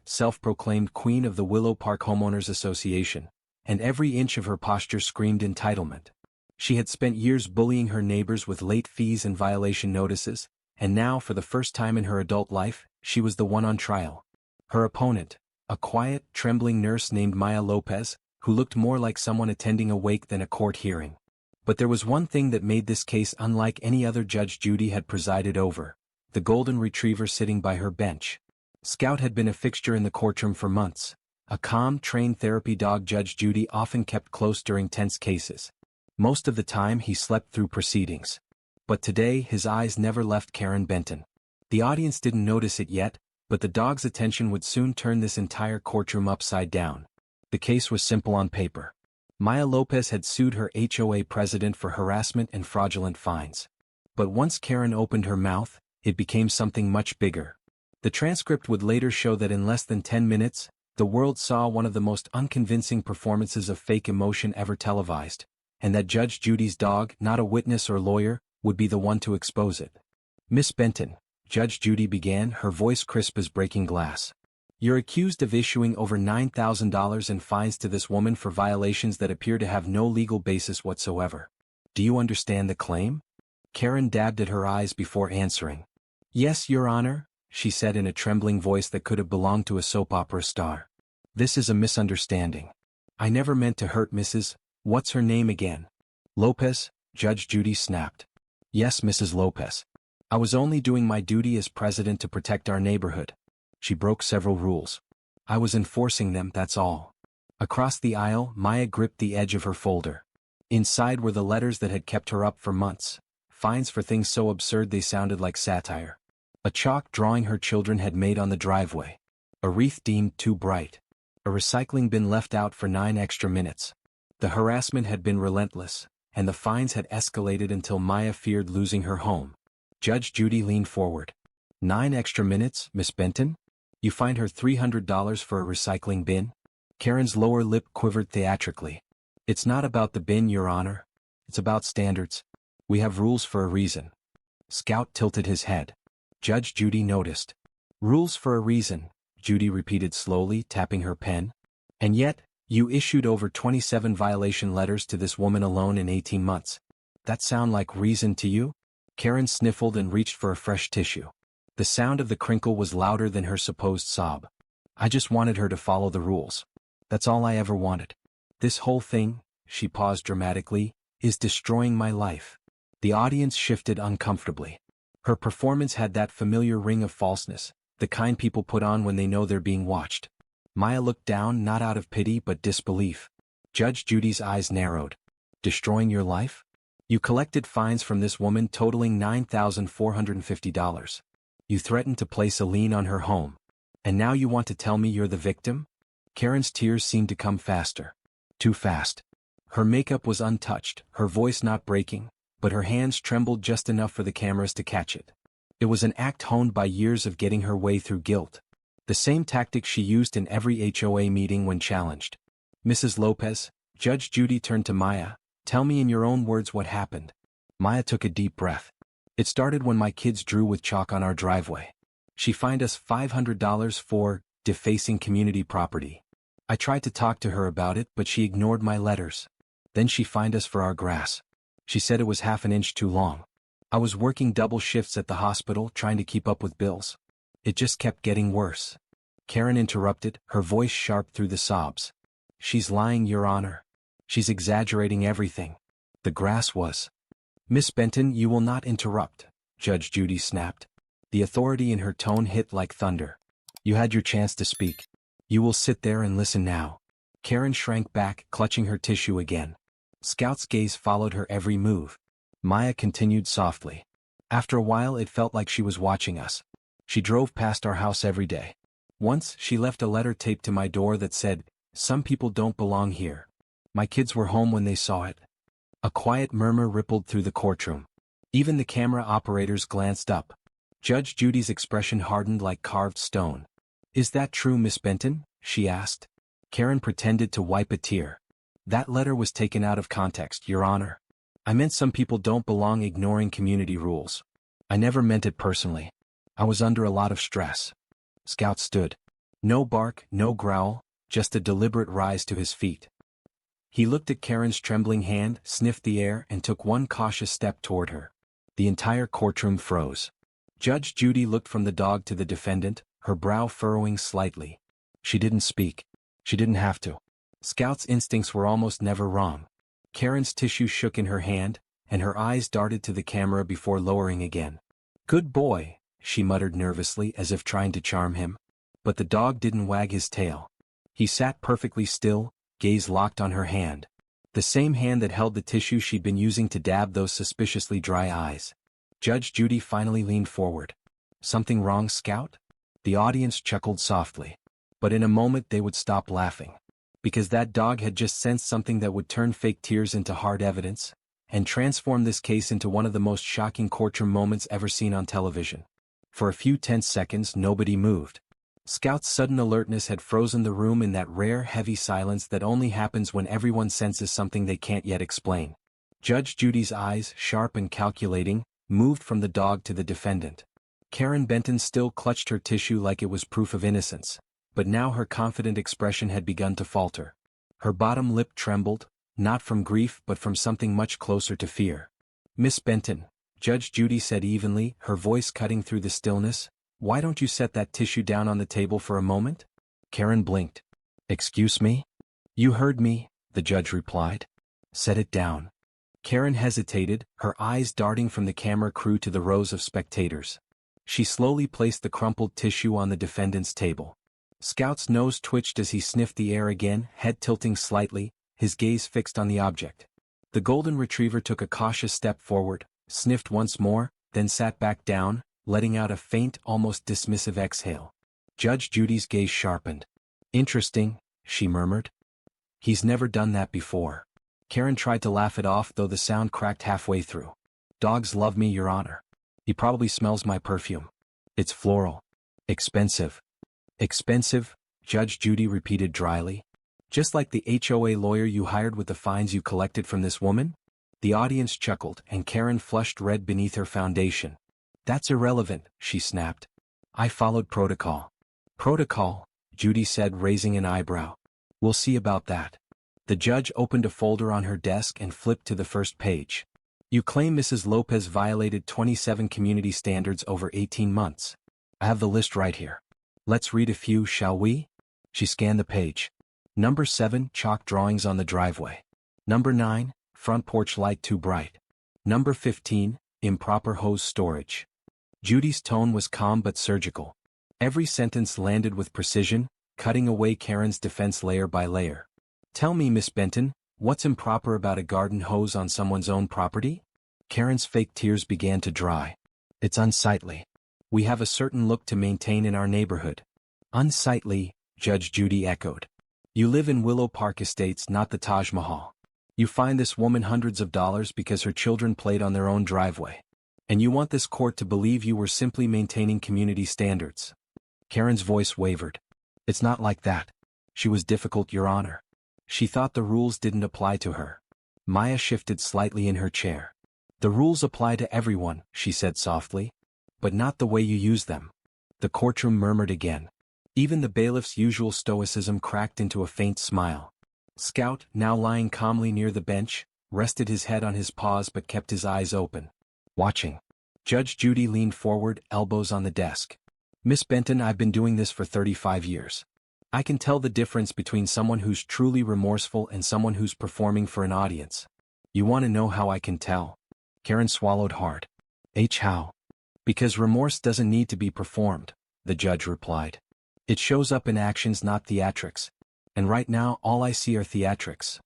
self-proclaimed queen of the Willow Park Homeowners Association, and every inch of her posture screamed entitlement. She had spent years bullying her neighbors with late fees and violation notices, and now, for the first time in her adult life, she was the one on trial. Her opponent, a quiet, trembling nurse named Maya Lopez, who looked more like someone attending a wake than a court hearing. But there was one thing that made this case unlike any other Judge Judy had presided over: the golden retriever sitting by her bench. Scout had been a fixture in the courtroom for months, a calm, trained therapy dog Judge Judy often kept close during tense cases. Most of the time he slept through proceedings. But today his eyes never left Karen Benton. The audience didn't notice it yet, but the dog's attention would soon turn this entire courtroom upside down. The case was simple on paper. Maya Lopez had sued her HOA president for harassment and fraudulent fines. But once Karen opened her mouth, it became something much bigger. The transcript would later show that in less than 10 minutes, the world saw one of the most unconvincing performances of fake emotion ever televised, and that Judge Judy's dog, not a witness or lawyer, would be the one to expose it. "Miss Benton," Judge Judy began, her voice crisp as breaking glass. "You're accused of issuing over $9,000 in fines to this woman for violations that appear to have no legal basis whatsoever. Do you understand the claim?" Karen dabbed at her eyes before answering. "Yes, Your Honor," she said in a trembling voice that could have belonged to a soap opera star. "This is a misunderstanding. I never meant to hurt Mrs. What's her name again?" "Lopez," Judge Judy snapped. "Yes, Mrs. Lopez. I was only doing my duty as president to protect our neighborhood. She broke several rules. I was enforcing them, that's all." Across the aisle, Maya gripped the edge of her folder. Inside were the letters that had kept her up for months, fines for things so absurd they sounded like satire. A chalk drawing her children had made on the driveway. A wreath deemed too bright. A recycling bin left out for 9 extra minutes. The harassment had been relentless, and the fines had escalated until Maya feared losing her home. Judge Judy leaned forward. 9 extra minutes, Miss Benton? You fined her $300 for a recycling bin?" Karen's lower lip quivered theatrically. "It's not about the bin, Your Honor. It's about standards. We have rules for a reason." Scout tilted his head. Judge Judy noticed. "Rules for a reason," Judy repeated slowly, tapping her pen. "And yet, you issued over 27 violation letters to this woman alone in 18 months. That sound like reason to you?" Karen sniffled and reached for a fresh tissue. The sound of the crinkle was louder than her supposed sob. "I just wanted her to follow the rules. That's all I ever wanted. This whole thing," she paused dramatically, "is destroying my life." The audience shifted uncomfortably. Her performance had that familiar ring of falseness, the kind people put on when they know they're being watched. Maya looked down, not out of pity but disbelief. Judge Judy's eyes narrowed. "Destroying your life? You collected fines from this woman totaling $9,450. You threatened to place a lien on her home. And now you want to tell me you're the victim?" Karen's tears seemed to come faster. Too fast. Her makeup was untouched, her voice not breaking, but her hands trembled just enough for the cameras to catch it. It was an act honed by years of getting her way through guilt. The same tactic she used in every HOA meeting when challenged. "Mrs. Lopez," Judge Judy turned to Maya, "tell me in your own words what happened." Maya took a deep breath. "It started when my kids drew with chalk on our driveway. She fined us $500 for defacing community property. I tried to talk to her about it, but she ignored my letters. Then she fined us for our grass. She said it was half an inch too long. I was working double shifts at the hospital trying to keep up with bills. It just kept getting worse." Karen interrupted, her voice sharp through the sobs. "She's lying, Your Honor. She's exaggerating everything. The grass was—" "Miss Benton, you will not interrupt," Judge Judy snapped. The authority in her tone hit like thunder. "You had your chance to speak. You will sit there and listen now." Karen shrank back, clutching her tissue again. Scout's gaze followed her every move. Maya continued softly. "After a while it felt like she was watching us. She drove past our house every day. Once, she left a letter taped to my door that said, 'Some people don't belong here.' My kids were home when they saw it." A quiet murmur rippled through the courtroom. Even the camera operators glanced up. Judge Judy's expression hardened like carved stone. "Is that true, Miss Benton?" she asked. Karen pretended to wipe a tear. "That letter was taken out of context, Your Honor. I meant some people don't belong ignoring community rules. I never meant it personally. I was under a lot of stress." Scout stood. No bark, no growl, just a deliberate rise to his feet. He looked at Karen's trembling hand, sniffed the air, and took one cautious step toward her. The entire courtroom froze. Judge Judy looked from the dog to the defendant, her brow furrowing slightly. She didn't speak. She didn't have to. Scout's instincts were almost never wrong. Karen's tissue shook in her hand, and her eyes darted to the camera before lowering again. "Good boy," she muttered nervously as if trying to charm him. But the dog didn't wag his tail. He sat perfectly still, gaze locked on her hand. The same hand that held the tissue she'd been using to dab those suspiciously dry eyes. Judge Judy finally leaned forward. "Something wrong, Scout?" The audience chuckled softly. But in a moment they would stop laughing. Because that dog had just sensed something that would turn fake tears into hard evidence, and transform this case into one of the most shocking courtroom moments ever seen on television. For a few tense seconds nobody moved. Scout's sudden alertness had frozen the room in that rare heavy silence that only happens when everyone senses something they can't yet explain. Judge Judy's eyes, sharp and calculating, moved from the dog to the defendant. Karen Benton still clutched her tissue like it was proof of innocence, but now her confident expression had begun to falter. Her bottom lip trembled, not from grief but from something much closer to fear. "Miss Benton," Judge Judy said evenly, her voice cutting through the stillness, "why don't you set that tissue down on the table for a moment?" Karen blinked. "Excuse me?" "You heard me," the judge replied. "Set it down." Karen hesitated, her eyes darting from the camera crew to the rows of spectators. She slowly placed the crumpled tissue on the defendant's table. Scout's nose twitched as he sniffed the air again, head tilting slightly, his gaze fixed on the object. The golden retriever took a cautious step forward, sniffed once more, then sat back down, letting out a faint, almost dismissive exhale. Judge Judy's gaze sharpened. "Interesting," she murmured. "He's never done that before." Karen tried to laugh it off though the sound cracked halfway through. "Dogs love me, Your Honor. He probably smells my perfume. It's floral. Expensive." "Expensive?" Judge Judy repeated dryly. "Just like the HOA lawyer you hired with the fines you collected from this woman?" The audience chuckled and Karen flushed red beneath her foundation. "That's irrelevant," she snapped. "I followed protocol." "Protocol?" Judy said, raising an eyebrow. "We'll see about that." The judge opened a folder on her desk and flipped to the first page. "You claim Mrs. Lopez violated 27 community standards over 18 months. I have the list right here. Let's read a few, shall we?" She scanned the page. Number 7, chalk drawings on the driveway. Number 9, front porch light too bright. Number 15, improper hose storage. Judy's tone was calm but surgical. Every sentence landed with precision, cutting away Karen's defense layer by layer. "Tell me, Miss Benton, what's improper about a garden hose on someone's own property?" Karen's fake tears began to dry. "It's unsightly. We have a certain look to maintain in our neighborhood." "Unsightly," Judge Judy echoed. "You live in Willow Park Estates, not the Taj Mahal. You fined this woman hundreds of dollars because her children played on their own driveway. And you want this court to believe you were simply maintaining community standards." Karen's voice wavered. "It's not like that. She was difficult, Your Honor. She thought the rules didn't apply to her." Maya shifted slightly in her chair. "The rules apply to everyone," she said softly. "But not the way you use them." The courtroom murmured again. Even the bailiff's usual stoicism cracked into a faint smile. Scout, now lying calmly near the bench, rested his head on his paws but kept his eyes open, watching. Judge Judy leaned forward, elbows on the desk. "Miss Benton, I've been doing this for 35 years. I can tell the difference between someone who's truly remorseful and someone who's performing for an audience." "You want to know how I can tell?" Karen swallowed hard. "How?" "Because remorse doesn't need to be performed," the judge replied. "It shows up in actions, not theatrics. And right now all I see are theatrics."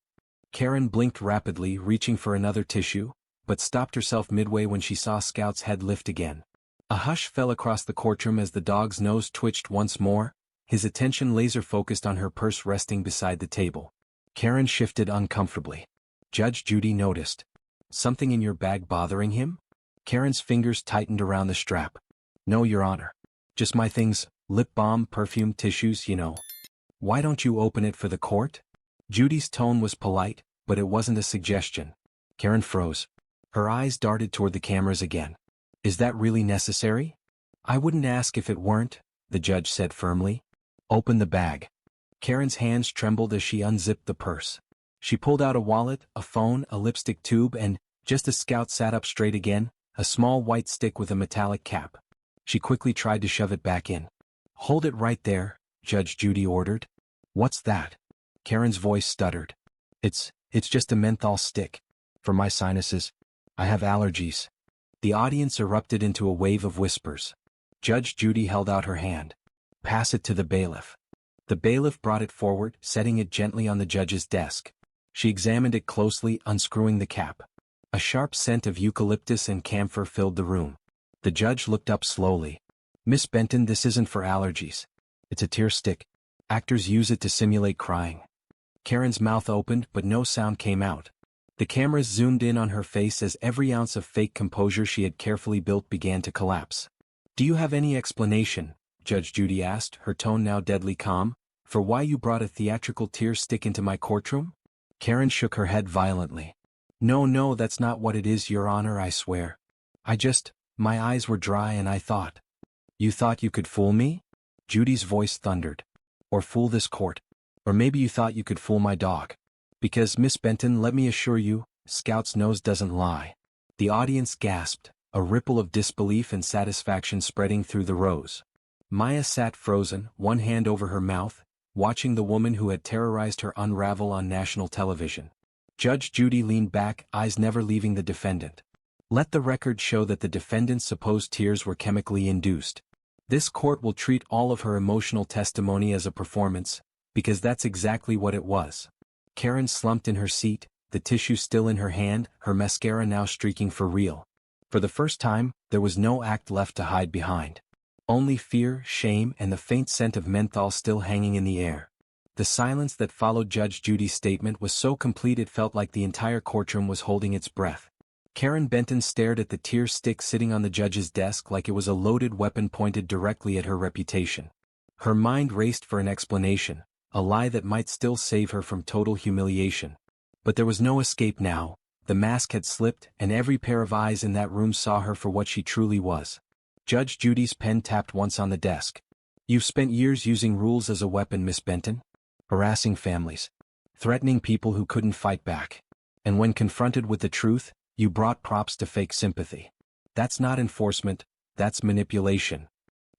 Karen blinked rapidly, reaching for another tissue, but stopped herself midway when she saw Scout's head lift again. A hush fell across the courtroom as the dog's nose twitched once more, his attention laser-focused on her purse resting beside the table. Karen shifted uncomfortably. Judge Judy noticed. "Something in your bag bothering him?" Karen's fingers tightened around the strap. "No, Your Honor. Just my things, lip balm, perfume, tissues, you know." "Why don't you open it for the court?" Judy's tone was polite, but it wasn't a suggestion. Karen froze. Her eyes darted toward the cameras again. "Is that really necessary?" "I wouldn't ask if it weren't," the judge said firmly. Open the bag. Karen's hands trembled as she unzipped the purse. She pulled out a wallet, a phone, a lipstick tube, and, just as Scout sat up straight again, a small white stick with a metallic cap. She quickly tried to shove it back in. Hold it right there, Judge Judy ordered. What's that? Karen's voice stuttered. It's just a menthol stick. For my sinuses. I have allergies. The audience erupted into a wave of whispers. Judge Judy held out her hand. Pass it to the bailiff. The bailiff brought it forward, setting it gently on the judge's desk. She examined it closely, unscrewing the cap. A sharp scent of eucalyptus and camphor filled the room. The judge looked up slowly. Miss Benton, this isn't for allergies. It's a tear stick. Actors use it to simulate crying. Karen's mouth opened, but no sound came out. The cameras zoomed in on her face as every ounce of fake composure she had carefully built began to collapse. Do you have any explanation, Judge Judy asked, her tone now deadly calm, for why you brought a theatrical tear stick into my courtroom? Karen shook her head violently. No, that's not what it is, Your Honor, I swear. My eyes were dry and I thought. You thought you could fool me? Judy's voice thundered. Or fool this court. Or maybe you thought you could fool my dog. Because, Miss Benton, let me assure you, Scout's nose doesn't lie. The audience gasped, a ripple of disbelief and satisfaction spreading through the rows. Maya sat frozen, one hand over her mouth, watching the woman who had terrorized her unravel on national television. Judge Judy leaned back, eyes never leaving the defendant. Let the record show that the defendant's supposed tears were chemically induced. This court will treat all of her emotional testimony as a performance, because that's exactly what it was. Karen slumped in her seat, the tissue still in her hand, her mascara now streaking for real. For the first time, there was no act left to hide behind. Only fear, shame, and the faint scent of menthol still hanging in the air. The silence that followed Judge Judy's statement was so complete it felt like the entire courtroom was holding its breath. Karen Benton stared at the tear stick sitting on the judge's desk like it was a loaded weapon pointed directly at her reputation. Her mind raced for an explanation, a lie that might still save her from total humiliation. But there was no escape now. The mask had slipped, and every pair of eyes in that room saw her for what she truly was. Judge Judy's pen tapped once on the desk. You've spent years using rules as a weapon, Miss Benton. Harassing families. Threatening people who couldn't fight back. And when confronted with the truth, you brought props to fake sympathy. That's not enforcement, that's manipulation.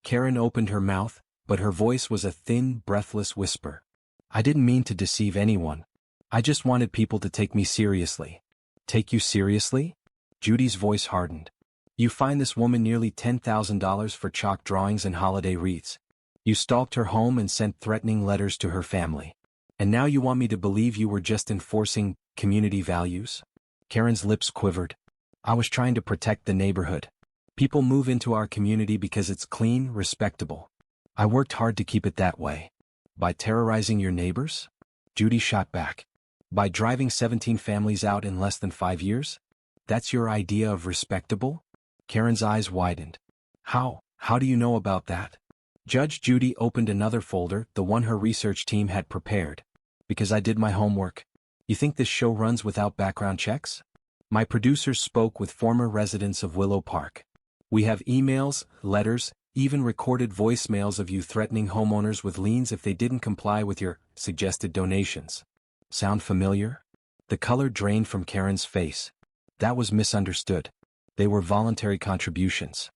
Karen opened her mouth, but her voice was a thin, breathless whisper. I didn't mean to deceive anyone. I just wanted people to take me seriously. Take you seriously? Judy's voice hardened. You fined this woman nearly $10,000 for chalk drawings and holiday wreaths. You stalked her home and sent threatening letters to her family. And now you want me to believe you were just enforcing community values? Karen's lips quivered. I was trying to protect the neighborhood. People move into our community because it's clean, respectable. I worked hard to keep it that way. By terrorizing your neighbors? Judy shot back. By driving 17 families out in less than 5 years? That's your idea of respectable? Karen's eyes widened. How do you know about that? Judge Judy opened another folder, the one her research team had prepared. Because I did my homework. You think this show runs without background checks? My producers spoke with former residents of Willow Park. We have emails, letters, even recorded voicemails of you threatening homeowners with liens if they didn't comply with your suggested donations. Sound familiar? The color drained from Karen's face. That was misunderstood. They were voluntary contributions.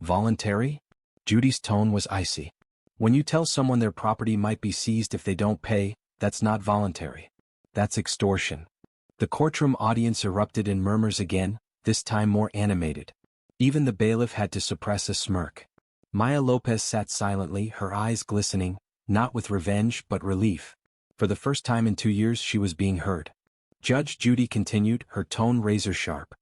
Voluntary? Judy's tone was icy. When you tell someone their property might be seized if they don't pay, that's not voluntary. That's extortion. The courtroom audience erupted in murmurs again, this time more animated. Even the bailiff had to suppress a smirk. Maya Lopez sat silently, her eyes glistening, not with revenge but relief. For the first time in 2 years she was being heard. Judge Judy continued, her tone razor-sharp.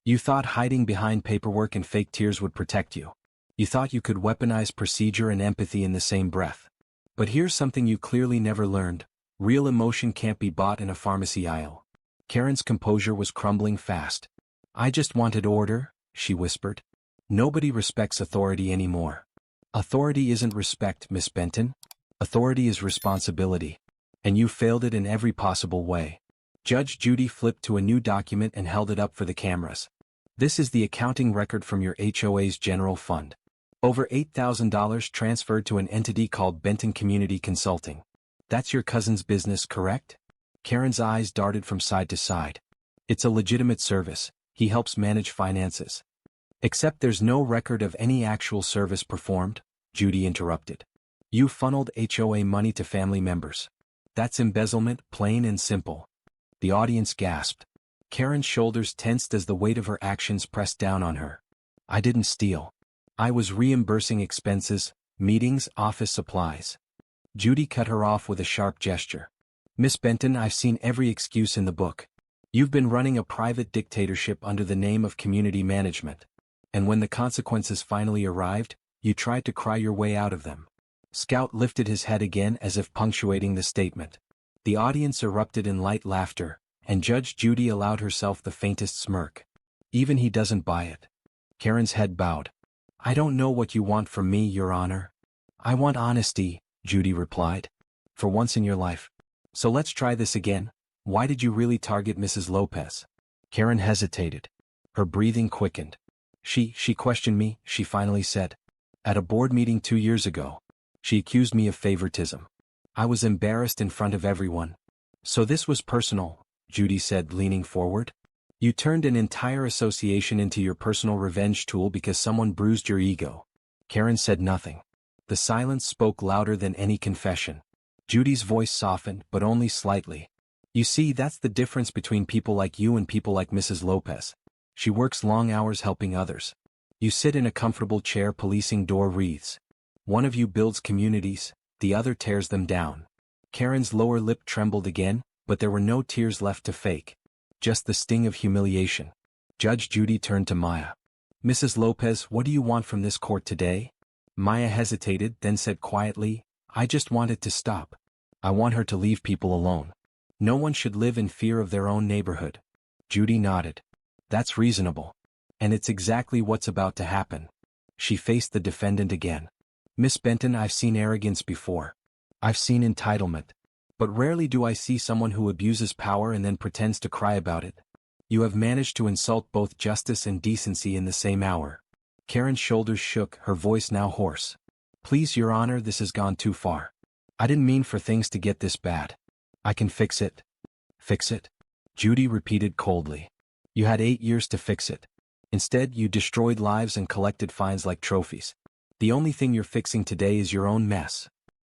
You thought hiding behind paperwork and fake tears would protect you. You thought you could weaponize procedure and empathy in the same breath. But here's something you clearly never learned. Real emotion can't be bought in a pharmacy aisle. Karen's composure was crumbling fast. I just wanted order, she whispered. Nobody respects authority anymore. Authority isn't respect, Miss Benton. Authority is responsibility. And you failed it in every possible way. Judge Judy flipped to a new document and held it up for the cameras. This is the accounting record from your HOA's general fund. Over $8,000 transferred to an entity called Benton Community Consulting. That's your cousin's business, correct? Karen's eyes darted from side to side. It's a legitimate service. He helps manage finances. Except there's no record of any actual service performed, Judy interrupted. You funneled HOA money to family members. That's embezzlement, plain and simple. The audience gasped. Karen's shoulders tensed as the weight of her actions pressed down on her. I didn't steal. I was reimbursing expenses, meetings, office supplies. Judy cut her off with a sharp gesture. Miss Benton, I've seen every excuse in the book. You've been running a private dictatorship under the name of community management. And when the consequences finally arrived, you tried to cry your way out of them. Scout lifted his head again as if punctuating the statement. The audience erupted in light laughter, and Judge Judy allowed herself the faintest smirk. Even he doesn't buy it. Karen's head bowed. I don't know what you want from me, Your Honor. I want honesty, Judy replied. For once in your life. So let's try this again. Why did you really target Mrs. Lopez? Karen hesitated. Her breathing quickened. She questioned me, she finally said. At a board meeting 2 years ago. She accused me of favoritism. I was embarrassed in front of everyone. So this was personal, Judy said, leaning forward. You turned an entire association into your personal revenge tool because someone bruised your ego. Karen said nothing. The silence spoke louder than any confession. Judy's voice softened, but only slightly. You see, that's the difference between people like you and people like Mrs. Lopez. She works long hours helping others. You sit in a comfortable chair policing door wreaths. One of you builds communities, the other tears them down. Karen's lower lip trembled again, but there were no tears left to fake. Just the sting of humiliation. Judge Judy turned to Maya. Mrs. Lopez, what do you want from this court today? Maya hesitated, then said quietly, I just want it to stop. I want her to leave people alone. No one should live in fear of their own neighborhood. Judy nodded. That's reasonable. And it's exactly what's about to happen. She faced the defendant again. Miss Benton, I've seen arrogance before. I've seen entitlement. But rarely do I see someone who abuses power and then pretends to cry about it. You have managed to insult both justice and decency in the same hour. Karen's shoulders shook, her voice now hoarse. Please, Your Honor, this has gone too far. I didn't mean for things to get this bad. I can fix it. Fix it? Judy repeated coldly. You had 8 years to fix it. Instead, you destroyed lives and collected fines like trophies. The only thing you're fixing today is your own mess.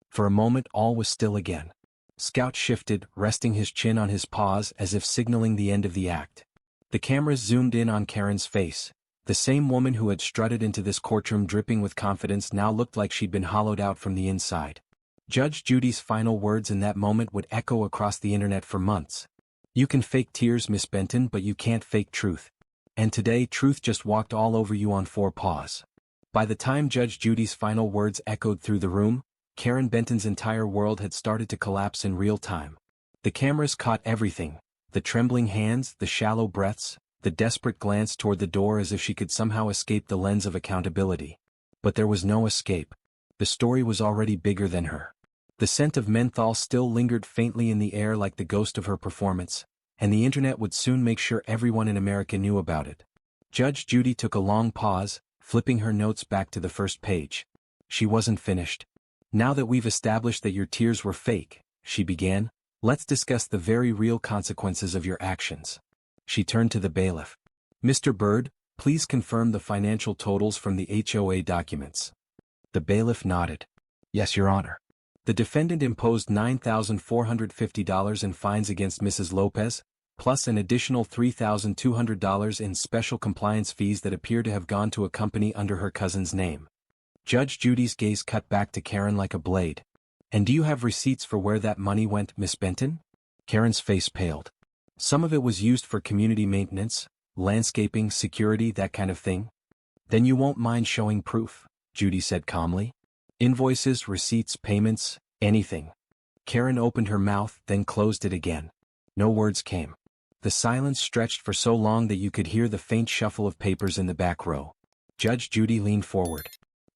For a moment, all was still again. Scout shifted, resting his chin on his paws as if signaling the end of the act. The cameras zoomed in on Karen's face. The same woman who had strutted into this courtroom dripping with confidence now looked like she'd been hollowed out from the inside. Judge Judy's final words in that moment would echo across the internet for months. You can fake tears, Miss Benton, but you can't fake truth. And today, truth just walked all over you on 4 paws. By the time Judge Judy's final words echoed through the room, Karen Benton's entire world had started to collapse in real time. The cameras caught everything, the trembling hands, the shallow breaths, the desperate glance toward the door as if she could somehow escape the lens of accountability. But there was no escape. The story was already bigger than her. The scent of menthol still lingered faintly in the air like the ghost of her performance, and the internet would soon make sure everyone in America knew about it. Judge Judy took a long pause, flipping her notes back to the first page. She wasn't finished. Now that we've established that your tears were fake, she began, let's discuss the very real consequences of your actions. She turned to the bailiff. Mr. Byrd, please confirm the financial totals from the HOA documents. The bailiff nodded. Yes, Your Honor. The defendant imposed $9,450 in fines against Mrs. Lopez, plus an additional $3,200 in special compliance fees that appear to have gone to a company under her cousin's name. Judge Judy's gaze cut back to Karen like a blade. And do you have receipts for where that money went, Miss Benton? Karen's face paled. Some of it was used for community maintenance, landscaping, security, that kind of thing. Then you won't mind showing proof, Judy said calmly. Invoices, receipts, payments, anything. Karen opened her mouth, then closed it again. No words came. The silence stretched for so long that you could hear the faint shuffle of papers in the back row. Judge Judy leaned forward.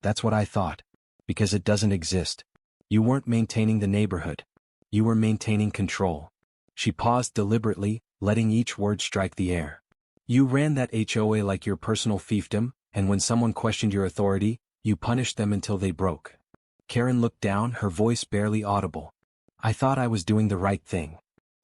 That's what I thought. Because it doesn't exist. You weren't maintaining the neighborhood. You were maintaining control. She paused deliberately, letting each word strike the air. You ran that HOA like your personal fiefdom, and when someone questioned your authority, You punished them until they broke. Karen looked down, her voice barely audible. I thought I was doing the right thing.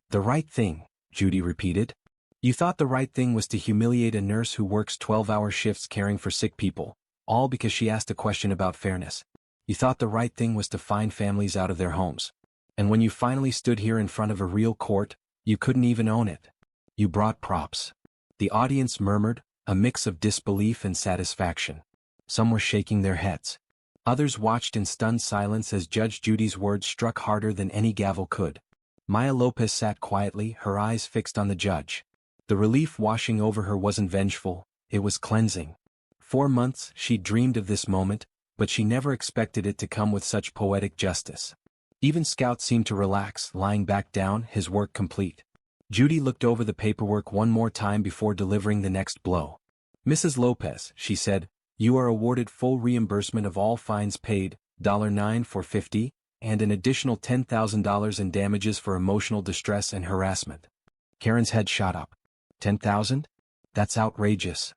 The right thing, Judy repeated. You thought the right thing was to humiliate a nurse who works 12-hour shifts caring for sick people, all because she asked a question about fairness. You thought the right thing was to fine families out of their homes. And when you finally stood here in front of a real court, you couldn't even own it. You brought props. The audience murmured, a mix of disbelief and satisfaction. Some were shaking their heads. Others watched in stunned silence as Judge Judy's words struck harder than any gavel could. Maya Lopez sat quietly, her eyes fixed on the judge. The relief washing over her wasn't vengeful, it was cleansing. 4 months she'd dreamed of this moment, but she never expected it to come with such poetic justice. Even Scout seemed to relax, lying back down, his work complete. Judy looked over the paperwork one more time before delivering the next blow. Mrs. Lopez, she said, you are awarded full reimbursement of all fines paid, $9 for 50, and an additional $10,000 in damages for emotional distress and harassment. Karen's head shot up. 10,000? That's outrageous.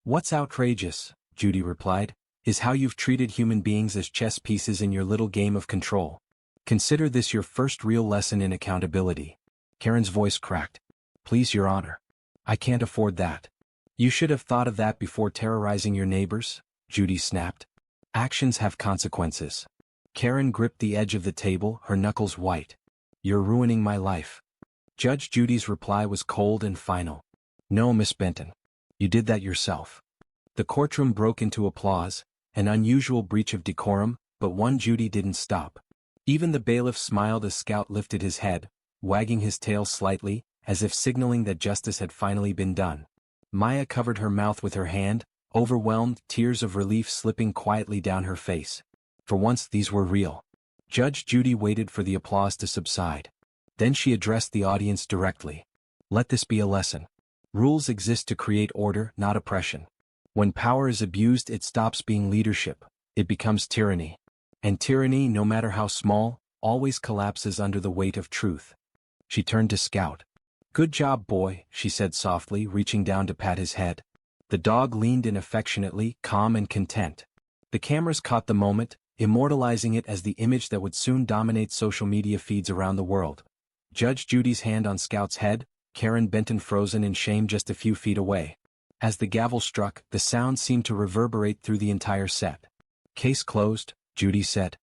What's outrageous, Judy replied, is how you've treated human beings as chess pieces in your little game of control. Consider this your first real lesson in accountability. Karen's voice cracked. Please, Your Honor. I can't afford that. You should have thought of that before terrorizing your neighbors, Judy snapped. Actions have consequences. Karen gripped the edge of the table, her knuckles white. You're ruining my life. Judge Judy's reply was cold and final. No, Miss Benton. You did that yourself. The courtroom broke into applause, an unusual breach of decorum, but one Judy didn't stop. Even the bailiff smiled as Scout lifted his head, wagging his tail slightly, as if signaling that justice had finally been done. Maya covered her mouth with her hand, overwhelmed, tears of relief slipping quietly down her face. For once these were real. Judge Judy waited for the applause to subside. Then she addressed the audience directly. Let this be a lesson. Rules exist to create order, not oppression. When power is abused, it stops being leadership. It becomes tyranny. And tyranny, no matter how small, always collapses under the weight of truth. She turned to Scout. Good job, boy, she said softly, reaching down to pat his head. The dog leaned in affectionately, calm and content. The cameras caught the moment, immortalizing it as the image that would soon dominate social media feeds around the world. Judge Judy's hand on Scout's head, Karen Benton frozen in shame just a few feet away. As the gavel struck, the sound seemed to reverberate through the entire set. Case closed, Judy said.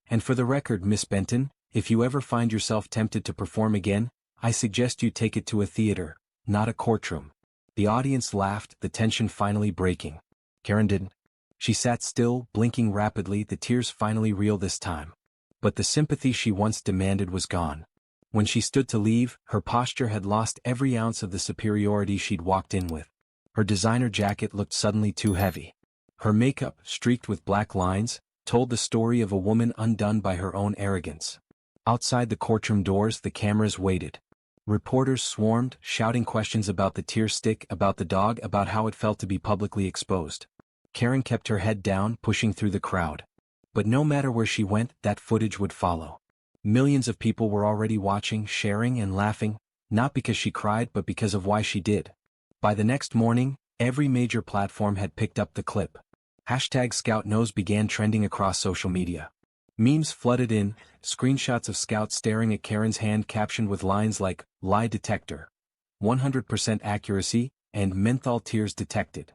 And for the record, Miss Benton, if you ever find yourself tempted to perform again, I suggest you take it to a theater, not a courtroom. The audience laughed, the tension finally breaking. Karen didn't. She sat still, blinking rapidly, the tears finally real this time. But the sympathy she once demanded was gone. When she stood to leave, her posture had lost every ounce of the superiority she'd walked in with. Her designer jacket looked suddenly too heavy. Her makeup, streaked with black lines, told the story of a woman undone by her own arrogance. Outside the courtroom doors, the cameras waited. Reporters swarmed, shouting questions about the tear stick, about the dog, about how it felt to be publicly exposed. Karen kept her head down, pushing through the crowd. But no matter where she went, that footage would follow. Millions of people were already watching, sharing and laughing, not because she cried but because of why she did. By the next morning, every major platform had picked up the clip. #ScoutKnows began trending across social media. Memes flooded in, screenshots of Scout staring at Karen's hand captioned with lines like, lie detector, 100% accuracy, and menthol tears detected.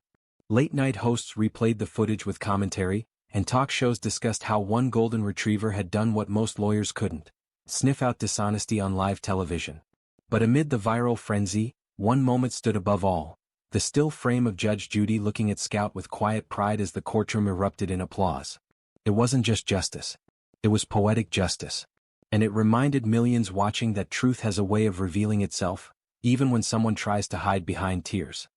Late-night hosts replayed the footage with commentary, and talk shows discussed how one golden retriever had done what most lawyers couldn't, sniff out dishonesty on live television. But amid the viral frenzy, one moment stood above all, the still frame of Judge Judy looking at Scout with quiet pride as the courtroom erupted in applause. It wasn't just justice. It was poetic justice. And it reminded millions watching that truth has a way of revealing itself, even when someone tries to hide behind tears.